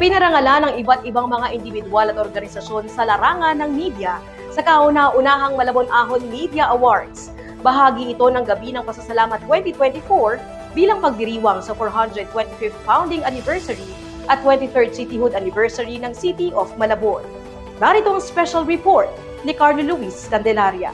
Pinarangalan ng iba't ibang mga individual at organisasyon sa larangan ng media sa kauna-unahang Malabon Ahon Media Awards. Bahagi ito ng Gabi ng Pasasalamat 2024 bilang pagdiriwang sa 425th founding anniversary at 23rd cityhood anniversary ng City of Malabon. Narito ang special report ni Carlo Luis Candelaria.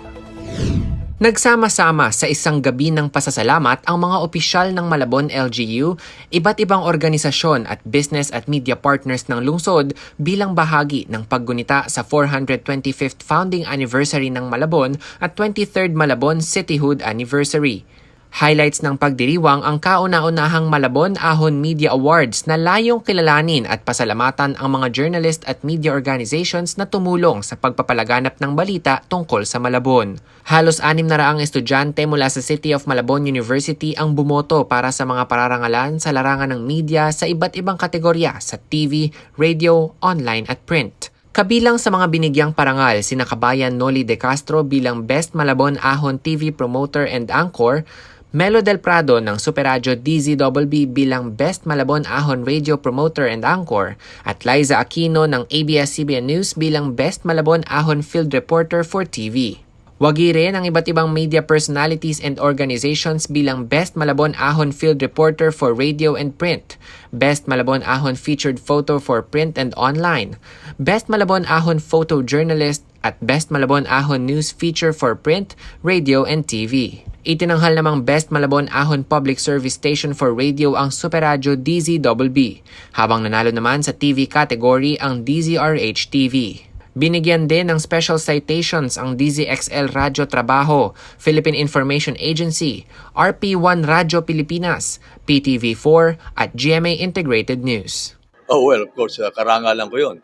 Nagsama-sama sa isang gabi ng pasasalamat ang mga opisyal ng Malabon LGU, iba't ibang organisasyon at business at media partners ng lungsod bilang bahagi ng paggunita sa 425th founding anniversary ng Malabon at 23rd Malabon Cityhood anniversary. Highlights ng pagdiriwang ang kauna-unahang Malabon Ahon Media Awards na layong kilalanin at pasalamatan ang mga journalist at media organizations na tumulong sa pagpapalaganap ng balita tungkol sa Malabon. Halos 600 estudyante mula sa City of Malabon University ang bumoto para sa mga pararangalan sa larangan ng media sa iba't ibang kategorya sa TV, radio, online at print. Kabilang sa mga binigyang parangal sina Kabayan Noli De Castro bilang Best Malabon Ahon TV Promoter and Anchor, Melo Del Prado ng Superradyo DZBB bilang Best Malabon Ahon Radio Promoter and Anchor at Liza Aquino ng ABS-CBN News bilang Best Malabon Ahon Field Reporter for TV. Wagi rin ang iba't ibang media personalities and organizations bilang Best Malabon Ahon Field Reporter for Radio and Print, Best Malabon Ahon Featured Photo for Print and Online, Best Malabon Ahon Photo Journalist at Best Malabon Ahon News Feature for Print, Radio and TV. Itinanghal namang Best Malabon Ahon Public Service Station for Radio ang Superradyo DZBB, habang nanalo naman sa TV category ang DZRH TV. Binigyan din ng special citations ang DZXL Radyo Trabaho, Philippine Information Agency, RP1 Radyo Pilipinas, PTV4 at GMA Integrated News. Oh well, of course, karangalan ko yun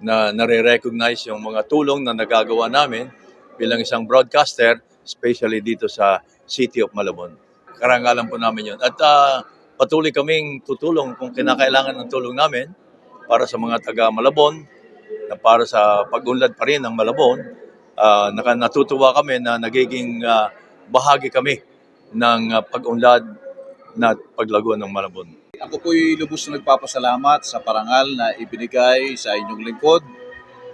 na nare-recognize yung mga tulong na nagagawa namin bilang isang broadcaster, especially dito sa City of Malabon. Karangalan po namin yun. At patuloy kaming tutulong kung kinakailangan ng tulong namin para sa mga taga Malabon, na para sa pag-unlad pa rin ng Malabon. Natutuwa kami na nagiging bahagi kami ng pag-unlad na paglago ng Malabon. Ako po'y lubos na nagpapasalamat sa parangal na ibinigay sa inyong lingkod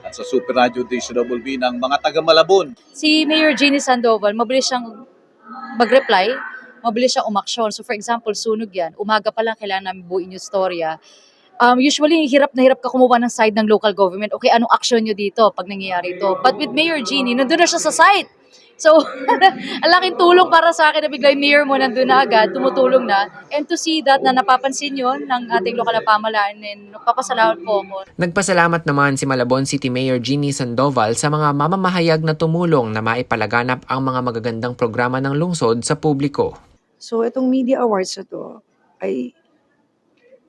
at sa Superradyo DZBB ng mga taga Malabon. Si Mayor Jeannie Sandoval, mabilis siyang mag-reply, mabilis siyang umaksyon. So for example, sunog yan, umaga pa lang kailangan namin buuin yung storya. Usually, hirap na hirap ka kumuha ng side ng local government. Okay, anong action nyo dito pag nangyayari ito? But with Mayor Jeannie, nandun na siya sa site. So, ang laking tulong para sa akin na bigla yung mayor mo nandun na agad, tumutulong na. And to see that na napapansin yun ng ating lokal na pamahalaan, and nagpapasalamat po ako. Nagpasalamat naman si Malabon City Mayor Jeannie Sandoval sa mga mamamahayag na tumulong na maipalaganap ang mga magagandang programa ng lungsod sa publiko. So itong media awards na to ay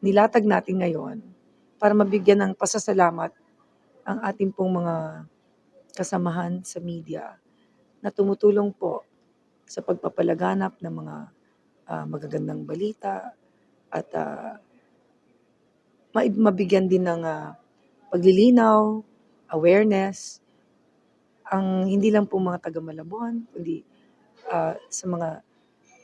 nilatag natin ngayon para mabigyan ng pasasalamat ang ating pong mga kasamahan sa media na tumutulong po sa pagpapalaganap ng mga magagandang balita at mabigyan din ng paglilinaw, awareness, ang hindi lang po mga taga Malabon, kundi sa mga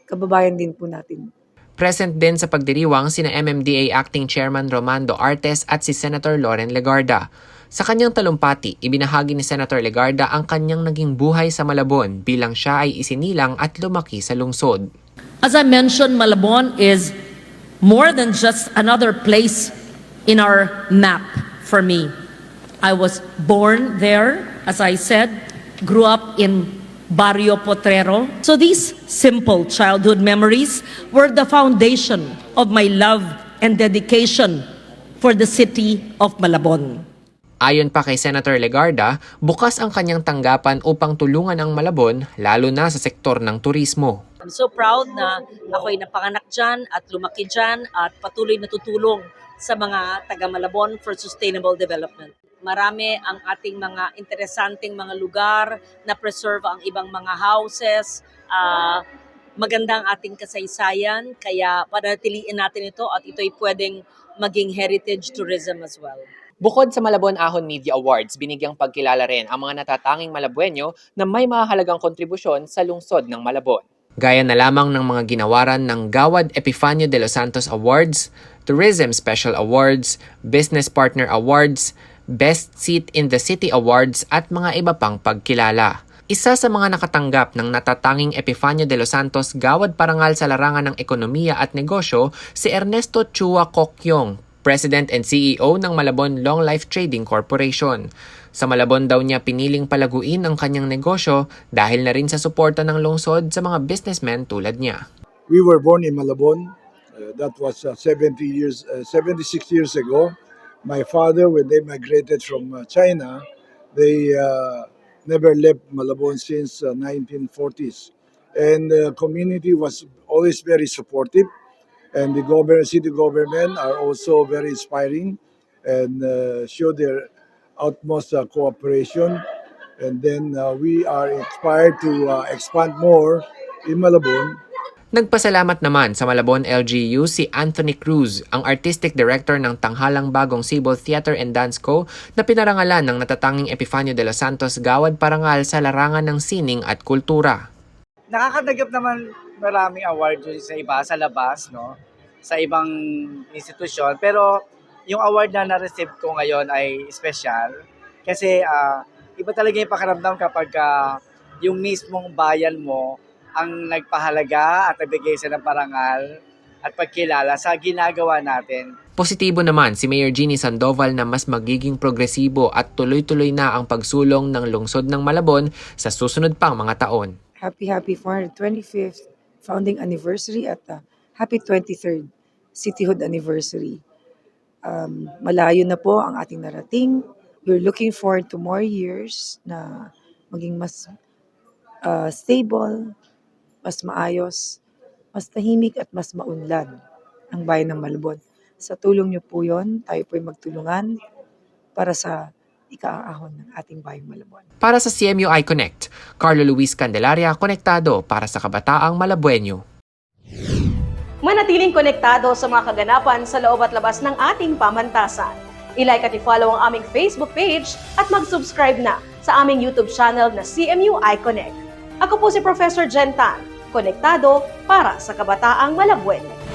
kababayan din po natin. Present din sa pagdiriwang sina MMDA Acting Chairman Romando Artes at si Senator Loren Legarda. Sa kanyang talumpati, ibinahagi ni Senator Legarda ang kanyang naging buhay sa Malabon bilang siya ay isinilang at lumaki sa lungsod. As I mentioned, Malabon is more than just another place in our map for me. I was born there, as I said, grew up in Barrio Potrero. So these simple childhood memories were the foundation of my love and dedication for the city of Malabon. Ayon pa kay Senator Legarda, bukas ang kanyang tanggapan upang tulungan ang Malabon, lalo na sa sektor ng turismo. I'm so proud na ako'y napanganak dyan at lumaki dyan at patuloy na tutulong sa mga taga Malabon for sustainable development. Marami ang ating mga interesanting mga lugar na preserve ang ibang mga houses. Maganda ang ating kasaysayan, kaya panatiliin natin ito at ito'y pwedeng maging heritage tourism as well. Bukod sa Malabon Ahon Media Awards, binigyang pagkilala rin ang mga natatanging Malabueño na may mahalagang kontribusyon sa lungsod ng Malabon. Gaya na lamang ng mga ginawaran ng Gawad Epifanio de los Santos Awards, Tourism Special Awards, Business Partner Awards, Best Seat in the City Awards at mga iba pang pagkilala. Isa sa mga nakatanggap ng natatanging Epifanio de los Santos Gawad Parangal sa larangan ng ekonomiya at negosyo si Ernesto Chua Kokyong, President and CEO ng Malabon Long Life Trading Corporation. Sa Malabon daw niya piniling palaguin ang kanyang negosyo dahil na rin sa suporta ng lungsod sa mga businessmen tulad niya. We were born in Malabon. That was 76 years ago. My father, when they migrated from China, they never left Malabon since 1940s. And the community was always very supportive. And the city government are also very inspiring and show their utmost cooperation. And then we are inspired to expand more in Malabon. Nagpasalamat naman sa Malabon LGU si Anthony Cruz, ang Artistic Director ng Tanghalang Bagong Cebu Theater and Dance Co. na pinarangalan ng natatanging Epifanio de los Santos Gawad Parangal sa larangan ng sining at kultura. Nakakadagap naman maraming award yun sa iba, sa labas, no? Sa ibang institusyon. Pero yung award na na-receive ko ngayon ay special. Kasi iba talaga yung pakiramdam kapag yung mismong bayan mo ang nagpahalaga at nagbigay sa ng parangal at pagkilala sa ginagawa natin. Positibo naman si Mayor Jeannie Sandoval na mas magiging progresibo at tuloy-tuloy na ang pagsulong ng lungsod ng Malabon sa susunod pang mga taon. Happy 425th founding anniversary at happy 23rd cityhood anniversary. Malayo na po ang ating narating. We're looking forward to more years na maging mas stable, mas maayos, mas tahimik at mas maunlad ang bayan ng Malabon. Sa tulong niyo po yon, tayo po'y magtulungan para sa ikaahon ng ating bayang Malabon. Para sa CMU iConnect, Carlo Luis Candelaria, konektado para sa kabataang Malabueño. Manatiling konektado sa mga kaganapan sa loob at labas ng ating pamantasan. I-like at i-follow ang aming Facebook page at mag-subscribe na sa aming YouTube channel na CMU iConnect. Ako po si Professor Jen Tan, konektado para sa kabataang Malabueño.